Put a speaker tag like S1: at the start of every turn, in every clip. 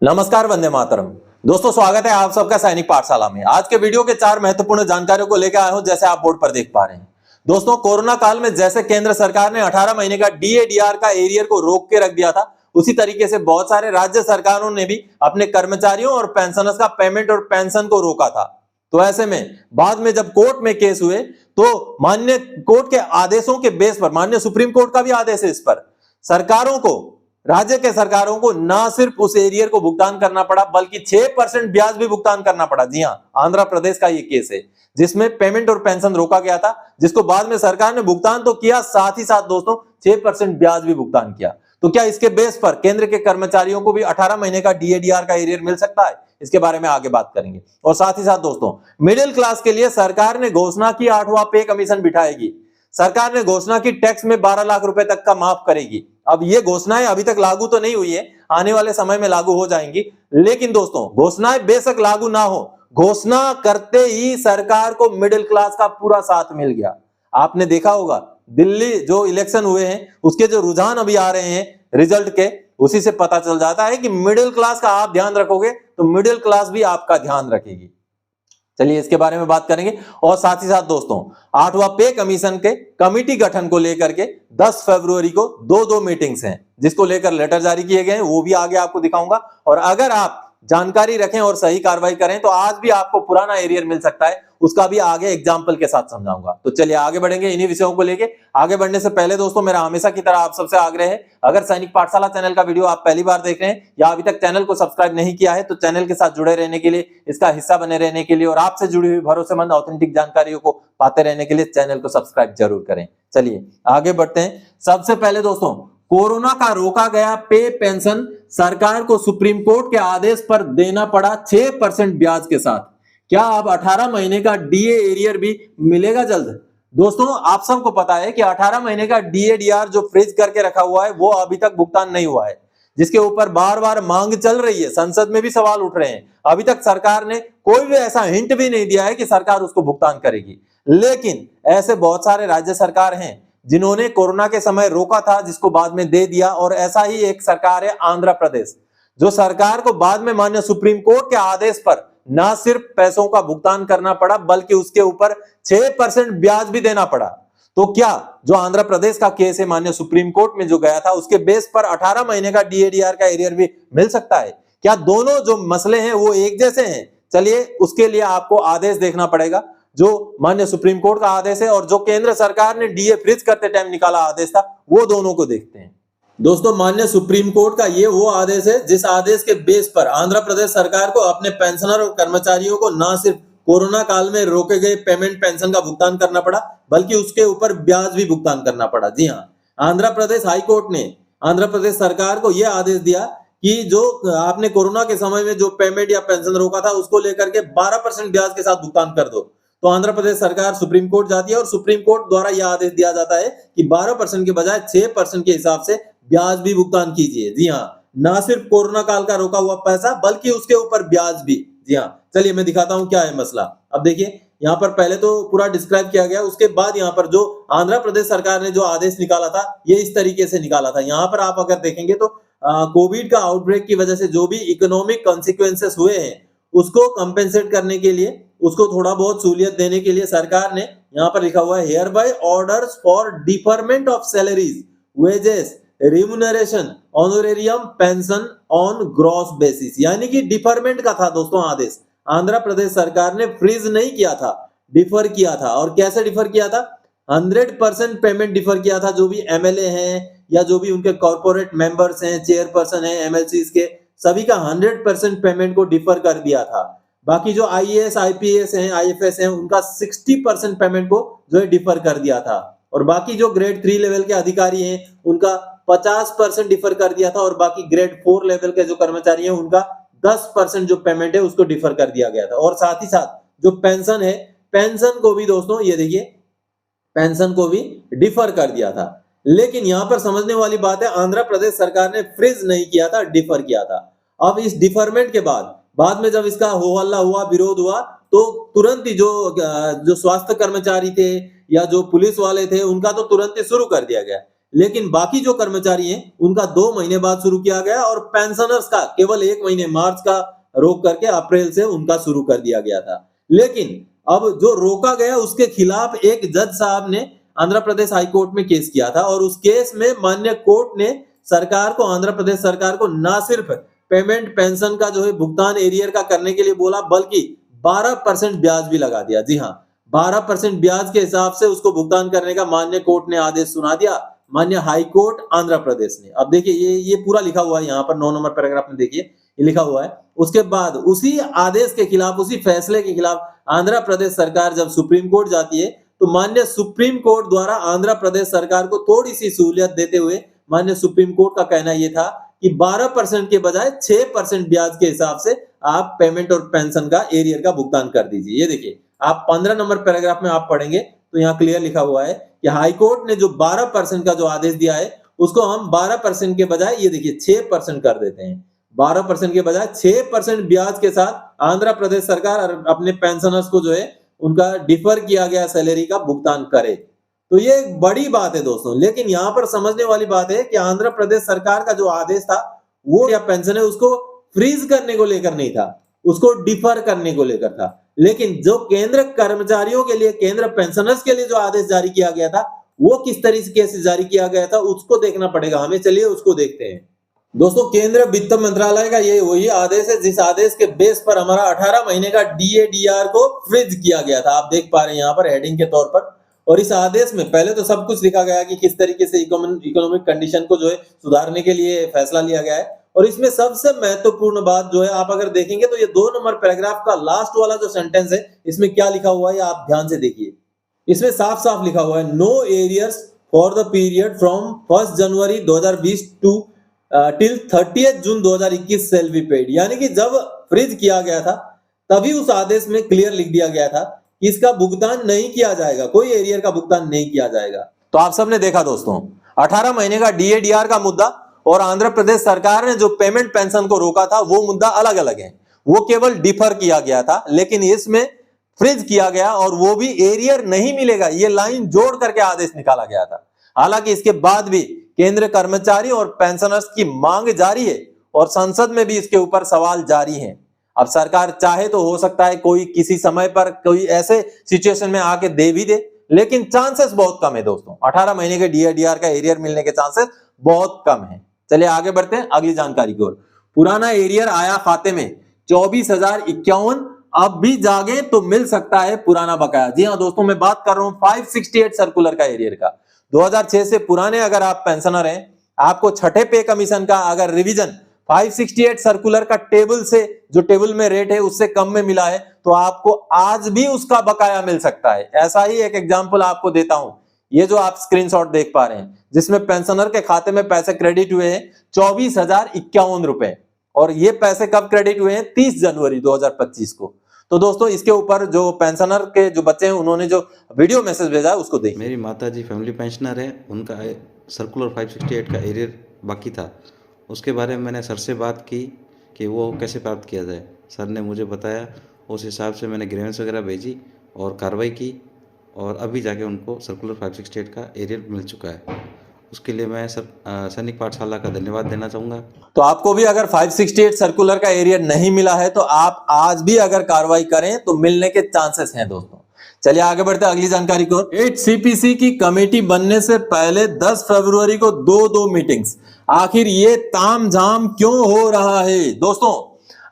S1: नमस्कार, वंदे मातरम। दोस्तों, स्वागत है आप सबका सैनिक पाठशाला में। आज के वीडियो के 4 महत्वपूर्ण जानकारियों को लेकर आया हूं, जैसे आप बोर्ड पर देख पा रहे हैं। दोस्तों, कोरोना काल में जैसे केंद्र सरकार ने 18 महीने का डीएडीआर का एरियर को रोक के रख दिया था, उसी तरीके से बहुत सारे राज्य सरकारों ने भी अपने कर्मचारियों और पेंशनर्स का पेमेंट और पेंशन को रोका था। तो ऐसे में बाद में जब कोर्ट में केस हुए तो माननीय कोर्ट के आदेशों के बेस पर, माननीय सुप्रीम कोर्ट का भी आदेश है इस पर, सरकारों को, राज्य के सरकारों को ना सिर्फ उस एरियर को भुगतान करना पड़ा बल्कि 6% ब्याज भी भुगतान करना पड़ा। जी हां, आंध्र प्रदेश का ये केस है जिसमें पेमेंट और पेंशन रोका गया था, जिसको बाद में सरकार ने भुगतान तो किया, साथ ही साथ दोस्तों 6% ब्याज भी भुगतान किया। तो क्या इसके बेस पर केंद्र के कर्मचारियों को भी 18 महीने का डीएडीआर का एरियर मिल सकता है? इसके बारे में आगे बात करेंगे। और साथ ही साथ दोस्तों, मिडिल क्लास के लिए सरकार ने घोषणा की 8वां पे कमीशन बिठाएगी। सरकार ने घोषणा की टैक्स में 12 लाख रुपए तक का माफ करेगी। अब ये घोषणाएं अभी तक लागू तो नहीं हुई है, आने वाले समय में लागू हो जाएंगी। लेकिन दोस्तों, घोषणाएं बेशक लागू ना हो, घोषणा करते ही सरकार को मिडिल क्लास का पूरा साथ मिल गया। आपने देखा होगा, दिल्ली जो इलेक्शन हुए हैं उसके जो रुझान अभी आ रहे हैं रिजल्ट के, उसी से पता चल जाता है कि मिडिल क्लास का आप ध्यान रखोगे तो मिडिल क्लास भी आपका ध्यान रखेगी। चलिए इसके बारे में बात करेंगे। और साथ ही साथ दोस्तों, 8वां पे कमीशन के कमिटी गठन को लेकर के 10 फरवरी को दो मीटिंग्स हैं, जिसको लेकर लेटर जारी किए गए हैं, वो भी आगे आपको दिखाऊंगा। और अगर आप जानकारी रखें और सही कार्रवाई करें तो आज भी आपको पुराना एरियर मिल सकता है, उसका भी आगे एग्जाम्पल के साथ समझाऊंगा। तो चलिए आगे बढ़ेंगे इन्हीं विषयों को लेके। आगे बढ़ने से पहले दोस्तों, मेरा हमेशा की तरह आप सबसे आग्रह है, अगर सैनिक पाठशाला चैनल का वीडियो आप पहली बार देख रहे हैं या अभी तक चैनल को सब्सक्राइब नहीं किया है तो चैनल के साथ जुड़े रहने के लिए, इसका हिस्सा बने रहने के लिए और आपसे जुड़ी हुई भरोसेमंद ऑथेंटिक जानकारियों को पाते रहने के लिए चैनल को सब्सक्राइब जरूर करें। चलिए आगे बढ़ते हैं। सबसे पहले दोस्तों, कोरोना का रोका गया पे पेंशन सरकार को सुप्रीम कोर्ट के आदेश पर देना पड़ा 6% ब्याज के साथ। क्या अब 18 महीने का डीए एरियर भी मिलेगा जल्द? दोस्तों, आप सबको पता है कि 18 महीने का डीएडीआर जो फ्रीज करके रखा हुआ है वो अभी तक भुगतान नहीं हुआ है, जिसके ऊपर बार बार मांग चल रही है, संसद में भी सवाल उठ रहे हैं। अभी तक सरकार ने कोई भी ऐसा हिंट भी नहीं दिया है कि सरकार उसको भुगतान करेगी। लेकिन ऐसे बहुत सारे राज्य सरकार हैं जिन्होंने कोरोना के समय रोका था, जिसको बाद में दे दिया। और ऐसा ही एक सरकार है आंध्र प्रदेश, जो सरकार को बाद में माननीय सुप्रीम कोर्ट के आदेश पर ना सिर्फ पैसों का भुगतान करना पड़ा बल्कि उसके ऊपर 6% ब्याज भी देना पड़ा। तो क्या जो आंध्र प्रदेश का केस है माननीय सुप्रीम कोर्ट में जो गया था, उसके बेस पर 18 महीने का डीएडीआर का एरियर भी मिल सकता है? क्या दोनों जो मसले हैं वो एक जैसे हैं? चलिए उसके लिए आपको आदेश देखना पड़ेगा, जो माननीय सुप्रीम कोर्ट का आदेश है और जो केंद्र सरकार ने डीए फ्रीज करते टाइम निकाला आदेश था, वो दोनों को देखते हैं। दोस्तों, माननीय सुप्रीम कोर्ट का ये वो आदेश है जिस आदेश के बेस पर आंध्र प्रदेश सरकार को अपने पेंशनर और कर्मचारियों को ना सिर्फ कोरोना काल में रोके गए पेमेंट पेंशन का भुगतान करना पड़ा बल्कि उसके ऊपर ब्याज भी भुगतान करना पड़ा। जी हाँ, आंध्र प्रदेश हाई कोर्ट ने आंध्र प्रदेश सरकार को यह आदेश दिया कि जो आपने कोरोना के समय में जो पेमेंट या पेंशन रोका था उसको लेकर के 12% ब्याज के साथ भुगतान कर दो। तो आंध्र प्रदेश सरकार सुप्रीम कोर्ट जाती है और सुप्रीम कोर्ट द्वारा यह आदेश दिया जाता है कि 12% के बजाय 6% के हिसाब से ब्याज भी भुगतान कीजिए। जी हाँ, ना सिर्फ कोरोना काल का रोका हुआ पैसा बल्कि उसके ऊपर ब्याज भी। जी हाँ, चलिए मैं दिखाता हूं क्या है मसला। अब देखिए, यहाँ पर पहले तो पूरा डिस्क्राइब किया गया, उसके बाद यहाँ पर जो आंध्र प्रदेश सरकार ने जो आदेश निकाला था ये इस तरीके से निकाला था। यहाँ पर आप अगर देखेंगे तो कोविड का आउटब्रेक की वजह से जो भी इकोनॉमिक कॉन्सिक्वेंसेस हुए हैं उसको कंपेंसेट करने के लिए, उसको थोड़ा बहुत सहूलियत देने के लिए सरकार ने यहाँ पर लिखा हुआ है, here bye orders for deferment of salaries, wages, remuneration, honorarium, pension on gross basis. यानी कि डिफरमेंट का था दोस्तों आदेश। आंध्र प्रदेश सरकार ने फ्रीज नहीं किया था, डिफर किया था। और कैसे डिफर किया था? 100% पेमेंट डिफर किया था। जो भी एमएलए हैं या जो भी उनके कॉर्पोरेट मेंबर्स हैं, चेयरपर्सन हैं एमएलसीज के, सभी का 100% पेमेंट को डिफर कर दिया था। बाकी जो आईएएस, आईपीएस हैं, आईएफएस हैं, उनका 60% पेमेंट को जो है डिफर कर दिया था। और बाकी जो ग्रेड 3 लेवल के अधिकारी हैं उनका 50% डिफर कर दिया था। और बाकी ग्रेड 4 लेवल के जो कर्मचारी हैं उनका 10% जो पेमेंट है उसको डिफर कर दिया गया था। और साथ ही साथ जो पेंशन है, पेंशन को भी दोस्तों ये देखिए, पेंशन को भी डिफर कर दिया था। लेकिन यहां पर समझने वाली बात है, आंध्र प्रदेश सरकार ने फ्रीज नहीं किया था, डिफर किया था। अब इस डिफरमेंट के बाद में जब इसका हो हल्ला हुआ, विरोध हुआ, तो तुरंत ही जो स्वास्थ्य कर्मचारी थे या जो पुलिस वाले थे उनका तो तुरंत ही शुरू कर दिया गया। लेकिन बाकी जो कर्मचारी हैं उनका 2 महीने बाद शुरू किया गया और पेंशनर्स का केवल 1 महीने मार्च का रोक करके अप्रैल से उनका शुरू कर दिया गया था। लेकिन अब जो रोका गया उसके खिलाफ एक जज साहब ने आंध्र प्रदेश हाई कोर्ट में केस किया था और उस केस में माननीय कोर्ट ने सरकार को, आंध्र प्रदेश सरकार को ना सिर्फ पेमेंट पेंशन का जो है भुगतान एरियर का करने के लिए बोला, बल्कि 12% ब्याज भी लगा दिया। जी हाँ, 12% ब्याज के हिसाब से उसको भुगतान करने का माननीय कोर्ट ने आदेश सुना दिया, माननीय हाई कोर्ट आंध्र प्रदेश ने। अब देखिए ये पूरा लिखा हुआ है यहाँ पर 9 नंबर पैराग्राफ में, देखिए ये लिखा हुआ है। उसके बाद उसी आदेश के खिलाफ, उसी फैसले के खिलाफ आंध्र प्रदेश सरकार जब सुप्रीम कोर्ट जाती है तो माननीय सुप्रीम कोर्ट द्वारा आंध्र प्रदेश सरकार को थोड़ी सी सहूलियत देते हुए माननीय सुप्रीम कोर्ट का कहना यह था कि 12% के बजाय 6% ब्याज के हिसाब से आप पेमेंट और पेंशन का एरियर का भुगतान कर दीजिए। ये देखिए आप 15 नंबर पैराग्राफ में आप पढ़ेंगे तो यहाँ क्लियर लिखा हुआ है कि हाई कोर्ट ने जो 12% का जो आदेश दिया है उसको हम 12% के बजाय ये देखिए 6% कर देते हैं। 12% के बजाय 6% ब्याज के साथ आंध्र प्रदेश सरकार अपने पेंशनर्स को जो है उनका डिफर किया गया सैलरी का भुगतान करे। तो ये एक बड़ी बात है दोस्तों। लेकिन यहाँ पर समझने वाली बात है कि आंध्र प्रदेश सरकार का जो आदेश था वो या पेंशन है उसको फ्रीज करने को लेकर नहीं था, उसको डिफर करने को लेकर था। लेकिन जो केंद्र कर्मचारियों के लिए, केंद्र पेंशनर्स के लिए जो आदेश जारी किया गया था वो किस तरीके से जारी किया गया था उसको देखना पड़ेगा हमें। चलिए उसको देखते हैं। दोस्तों, केंद्र वित्त मंत्रालय का ये वही आदेश है जिस आदेश के बेस पर हमारा 18 महीने का DADR को फ्रीज किया गया था। आप देख पा रहे हैं यहाँ पर हेडिंग के तौर पर। और इस आदेश में पहले तो सब कुछ लिखा गया कि किस तरीके से इकोनॉमिक कंडीशन को जो है सुधारने के लिए फैसला लिया गया है। और इसमें सबसे महत्वपूर्ण बात जो है, आप अगर देखेंगे तो ये 2 नंबर पैराग्राफ का लास्ट वाला जो सेंटेंस है इसमें क्या लिखा हुआ है आप ध्यान से देखिए। इसमें साफ साफ लिखा हुआ है no arrears for the period from 1 January 2020 to till 30 June 2021 shall be paid. यानी कि जब फ्रीज किया गया था तभी उस आदेश में क्लियर लिख दिया गया था कि इसका भुगतान नहीं किया जाएगा, कोई एरियर का भुगतान नहीं किया जाएगा। तो आप सबने देखा दोस्तों, 18 महीने का DADR का मुद्दा और आंध्र प्रदेश सरकार ने जो पेमेंट पेंशन को रोका था वो मुद्दा अलग अलग है। वो केवल डिफर किया गया था, लेकिन इसमें फ्रीज किया गया और वो भी एरियर नहीं मिलेगा, ये लाइन जोड़ करके आदेश निकाला गया था। हालांकि इसके बाद भी केंद्र कर्मचारी और पेंशनर्स की मांग जारी है और संसद में भी इसके ऊपर सवाल जारी हैं। अब सरकार चाहे तो हो सकता है कोई किसी समय पर कोई ऐसे सिचुएशन में आके दे भी दे, लेकिन चांसेस बहुत कम है दोस्तों। 18 महीने के DADR का एरियर मिलने के चांसेस बहुत कम है। चलिए आगे बढ़ते हैं अगली जानकारी की ओर। पुराना एरियर आया खाते में 24,051, अब भी जागे तो मिल सकता है पुराना बकाया। जी हाँ दोस्तों, मैं बात कर रहा हूं 568 सर्कुलर का एरियर का। 2006 से पुराने अगर आप पेंशनर हैं, आपको छठे पे कमीशन का अगर रिवीजन 568 सर्कुलर का टेबल से, जो टेबल में रेट है उससे कम में मिला है, तो आपको आज भी उसका बकाया मिल सकता है। ऐसा ही एक एग्जांपल आपको देता हूं, ये जो आप स्क्रीनशॉट देख पा रहे हैं जिसमें पेंशनर के खाते में पैसे क्रेडिट हुए हैं 24,051 रुपए, और ये पैसे कब क्रेडिट हुए हैं? 30 जनवरी 2025 को। तो दोस्तों इसके ऊपर जो पेंशनर के जो बच्चे हैं उन्होंने जो वीडियो मैसेज भेजा है उसको देखिए।
S2: मेरी माताजी फैमिली पेंशनर है, उनका सर्कुलर 568 का एरियर बाकी था। उसके बारे में मैंने सर से बात की कि वो कैसे प्राप्त किया जाए। सर ने मुझे बताया, उस हिसाब से मैंने ग्रीवेंस वगैरह भेजी और कार्रवाई की, और अभी जाके उनको सर्कुलर 568 का एरियर मिल चुका है। उसके लिए मैं सैनिक पाठशाला का धन्यवाद देना चाहूँगा।
S1: तो आपको भी अगर 568 सर्कुलर का एरियर नहीं मिला है तो आप आज भी अगर कार्रवाई करें तो मिलने के चांसेस हैं दोस्तों। चलिए आगे बढ़ते हैं अगली जानकारी को। 8CPC की कमेटी बनने से पहले 10 फरवरी को 2 मीटिंग्स, आखिर ये तामझाम क्यों हो रहा है? दोस्तों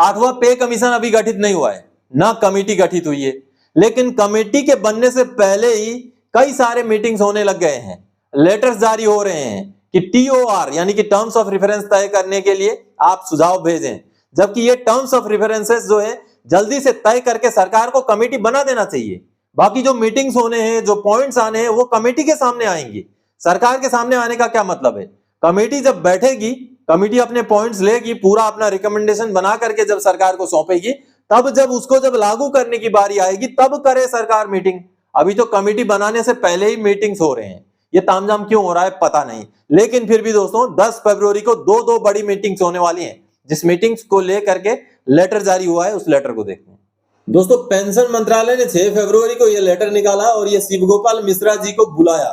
S1: 8वां पे कमीशन अभी गठित नहीं हुआ है, ना कमेटी गठित हुई है, लेकिन कमेटी के बनने से पहले ही कई सारे मीटिंग्स होने लग गए हैं। लेटर्स जारी हो रहे हैं कि TOR यानी कि टर्म्स ऑफ रेफरेंस तय करने के लिए आप सुझाव भेजें, जबकि ये टर्म्स ऑफ रेफरेंसेस जो है जल्दी से तय करके सरकार को कमेटी बना देना चाहिए। बाकी जो मीटिंग्स होने हैं, जो पॉइंट्स आने हैं, वो कमेटी के सामने आएंगी। सरकार के सामने आने का क्या मतलब है? कमेटी जब बैठेगी, कमेटी अपने पॉइंट्स लेगी, पूरा अपना रिकमेंडेशन बना करके जब सरकार को सौंपेगी, तब जब उसको जब लागू करने की बारी आएगी तब करे सरकार मीटिंग। अभी तो कमेटी बनाने से पहले ही मीटिंग्स हो रहे हैं। ये तामझाम क्यों हो रहा है पता नहीं, लेकिन फिर भी दोस्तों 10 फरवरी को 2 बड़ी मीटिंग्स होने वाली हैं। जिस मीटिंग्स को लेकर के लेटर जारी हुआ है उस लेटर को देखते हैं। दोस्तों पेंशन मंत्रालय ने 6 फरवरी को यह लेटर निकाला और ये शिव गोपाल मिश्रा जी को बुलाया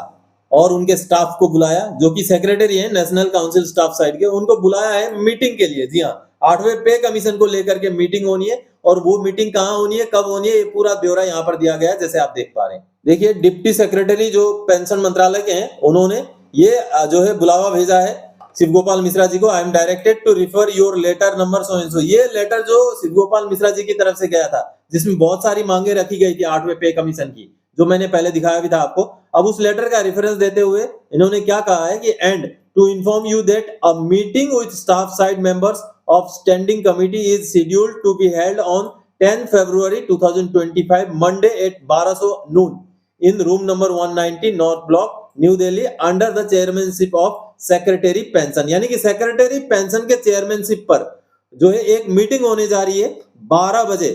S1: और उनके स्टाफ को बुलाया, जो कि सेक्रेटरी है नेशनल काउंसिल स्टाफ साइड के, उनको बुलाया है मीटिंग के लिए। जी हाँ, 8वें पे कमीशन को लेकर के मीटिंग होनी है, और वो मीटिंग कहाँ होनी है, कब होनी है, ये पूरा ब्यौरा यहाँ पर दिया गया है, जैसे आप देख पा रहे हैं। देखिए, डिप्टी सेक्रेटरी जो पेंशन मंत्रालय के हैं, उन्होंने ये जो है बुलावा भेजा है शिव गोपाल मिश्रा जी को। I am directed to refer your letter number so and so. ये लेटर जो शिव गोपाल मिश्रा जी की तरफ से गया था, जिसमें बहुत सारी मांगे रखी गई थी 8वें पे कमीशन की, जो मैंने पहले दिखाया भी था आपको। अब उस लेटर का रेफरेंस देते हुए इन्होंने क्या कहा है कि and to inform you that a meeting with staff side members of standing committee is scheduled to be held on 10 February 2025 Monday at 1200 noon in room number 190 North Block, new Delhi, under the chairmanship of secretary pension. यानी कि secretary pension के chairmanship पर जो है एक meeting होने जा रही है 12 बजे।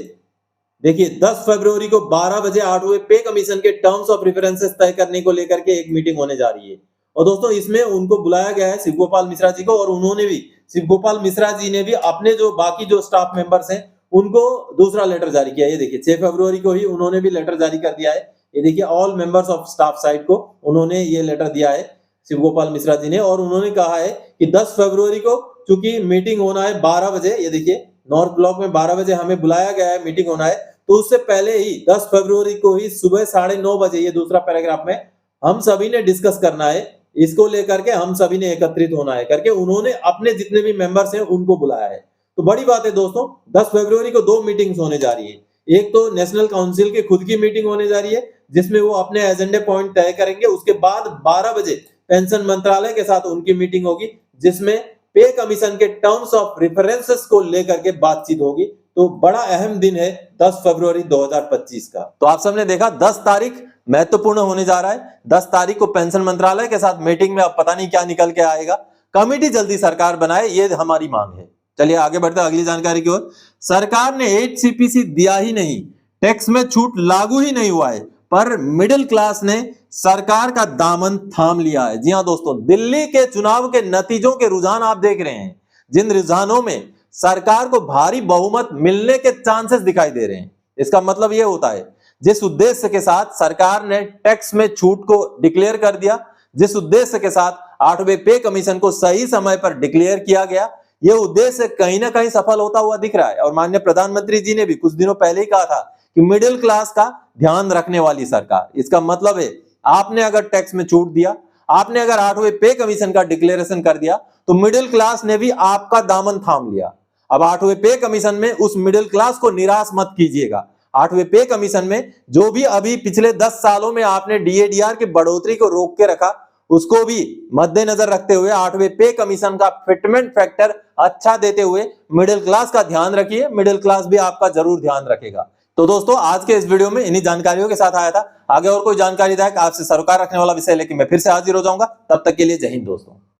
S1: देखिए, 10 फरवरी को 12 बजे 8वें पे कमीशन के टर्म्स ऑफ रेफरेंसेस तय करने को लेकर के एक मीटिंग होने जा रही है। और दोस्तों, इसमें उनको बुलाया गया है शिव गोपाल मिश्रा जी को, और उन्होंने भी, शिव गोपाल मिश्रा जी ने भी अपने जो बाकी जो स्टाफ मेंबर्स हैं उनको दूसरा लेटर जारी किया है। ये देखिए, 6 फरवरी को ही उन्होंने भी लेटर जारी कर दिया है। ये देखिए, all members of staff side को उन्होंने ये लेटर दिया है शिव गोपाल मिश्रा जी ने, और उन्होंने कहा है कि 10 फरवरी को चूंकि मीटिंग होना है 12 बजे, ये देखिए नॉर्थ ब्लॉक में 12 बजे हमें बुलाया गया है, मीटिंग होना है, तो उससे पहले ही 10 फरवरी को ही सुबह 9:30 बजे, ये दूसरा पैराग्राफ में, हम सभी ने डिस्कस करना है, इसको लेकर के हम सभी ने एकत्रित होना है करके उन्होंने अपने जितने भी मेंबर्स हैं उनको बुलाया है। तो बड़ी बात है दोस्तों, 10 फरवरी को 2 मीटिंग्स होने जा रही है। एक तो नेशनल काउंसिल की खुद की मीटिंग होने जा रही है, जिसमें वो अपने एजेंडे पॉइंट तय करेंगे। उसके बाद 12 बजे पेंशन मंत्रालय के साथ उनकी मीटिंग होगी, जिसमें पे कमीशन के टर्म्स ऑफ रेफरेंसेस को लेकर के बातचीत होगी। तो बड़ा अहम दिन है 10 फरवरी 2025 का। तो आप सबने देखा, 10 तारीख महत्वपूर्ण होने जा रहा है। 10 तारीख को पेंशन मंत्रालय के साथ मीटिंग में अब पता नहीं क्या निकल के आएगा। कमेटी जल्दी सरकार बनाए, ये हमारी मांग है। चलिए आगे बढ़ते हैं अगली जानकारी की ओर। सरकार ने 8 CPC दिया ही नहीं, टैक्स में छूट लागू ही नहीं हुआ है, पर मिडिल क्लास ने सरकार का दामन थाम लिया है। जी हां दोस्तों, दिल्ली के चुनाव के नतीजों के रुझान आप देख रहे हैं, जिन रुझानों में सरकार को भारी बहुमत मिलने के चांसेस दिखाई दे रहे हैं। इसका मतलब यह होता है, जिस उद्देश्य के साथ सरकार ने टैक्स में छूट को डिक्लेयर कर दिया, जिस उद्देश्य के साथ 8वें पे कमीशन को सही समय पर डिक्लेयर किया गया, यह उद्देश्य कहीं ना कहीं सफल होता हुआ दिख रहा है। और माननीय प्रधानमंत्री जी ने भी कुछ दिनों पहले ही कहा था कि मिडिल क्लास का ध्यान रखने वाली सरकार। इसका मतलब है, आपने अगर टैक्स में छूट दिया, आपने अगर 8वें पे कमीशन का डिक्लेरेशन कर दिया, तो मिडिल क्लास ने भी आपका दामन थाम लिया। अब 8वें पे कमीशन में उस मिडिल क्लास को निराश मत कीजिएगा। 8वें पे कमीशन में जो भी अभी पिछले 10 सालों में आपने DADR की बढ़ोतरी को रोक के रखा, उसको भी मद्देनजर रखते हुए 8वें पे कमीशन का फिटमेंट फैक्टर अच्छा देते हुए मिडिल क्लास का ध्यान रखिए। मिडिल क्लास भी आपका जरूर ध्यान रखेगा। तो दोस्तों, आज के इस वीडियो में इन्हीं जानकारियों के साथ आया था। आगे और कोई जानकारीदायक आपसे सरोकार रखने वाला विषय लेकर मैं फिर से हाजिर हो जाऊंगा। तब तक के लिए जय हिंद दोस्तों।